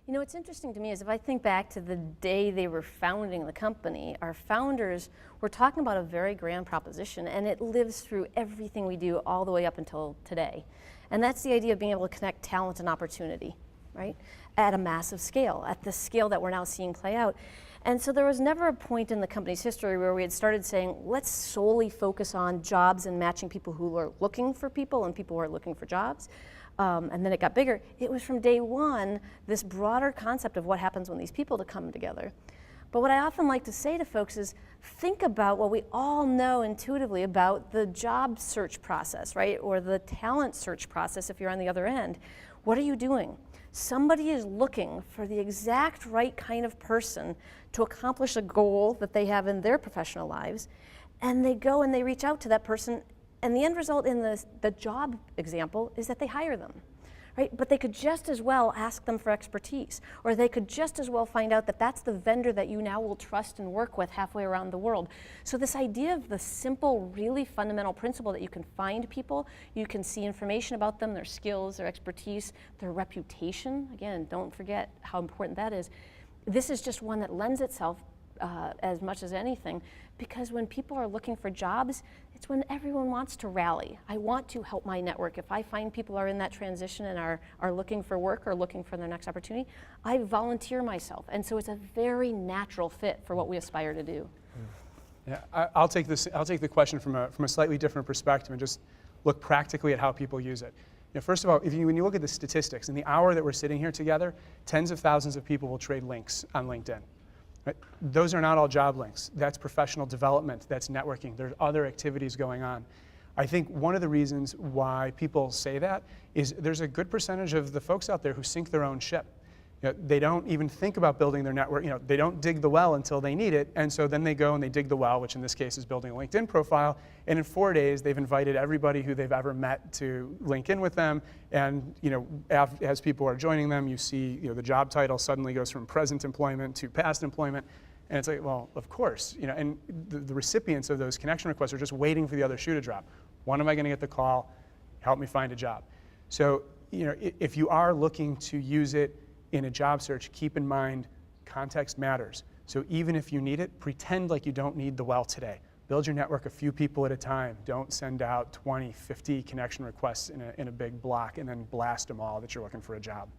You know, what's interesting to me is if I think back to the day they were founding the company, our founders were talking about a very grand proposition, and it lives through everything we do all the way up until today. And that's the idea of being able to connect talent and opportunity, right? At a massive scale, at the scale that we're now seeing play out. And so there was never a point in the company's history where we had started saying, let's solely focus on jobs and matching people who are looking for people and people who are looking for jobs. And then it got bigger. It was from day one, this broader concept of what happens when these people come together. But what I often like to say to folks is, think about what we all know intuitively about the job search process, right? Or the talent search process if you're on the other end. What are you doing? Somebody is looking for the exact right kind of person to accomplish a goal that they have in their professional lives, and they go and they reach out to that person, and the end result in the job example is that they hire them, right? But they could just as well ask them for expertise, or they could just as well find out that that's the vendor that you now will trust and work with halfway around the world. So this idea of the simple, really fundamental principle that you can find people, you can see information about them, their skills, their expertise, their reputation. Again, don't forget how important that is. This is just one that lends itself as much as anything, because when people are looking for jobs, it's when everyone wants to rally. I want to help my network. If I find people are in that transition and are looking for work or looking for their next opportunity, I volunteer myself. And so it's a very natural fit for what we aspire to do. Yeah, I'll take the question from a slightly different perspective and just look practically at how people use it. You know, first of all, when you look at the statistics, in the hour that we're sitting here together, tens of thousands of people will trade links on LinkedIn. Right? Those are not all job links. That's professional development, that's networking. There's other activities going on. I think one of the reasons why people say that is there's a good percentage of the folks out there who sink their own ship. You know, they don't even think about building their network. You know, they don't dig the well until they need it, and so then they go and they dig the well, which in this case is building a LinkedIn profile, and in 4 days they've invited everybody who they've ever met to link in with them, and you know, as people are joining them, you see, you know, the job title suddenly goes from present employment to past employment, and it's like, well, of course, you know, and the recipients of those connection requests are just waiting for the other shoe to drop. When am I going to get the call? Help me find a job. So, you know, if you are looking to use it in a job search, keep in mind context matters. So even if you need it, pretend like you don't need the well today. Build your network a few people at a time. Don't send out 20, 50 connection requests in a big block and then blast them all that you're looking for a job.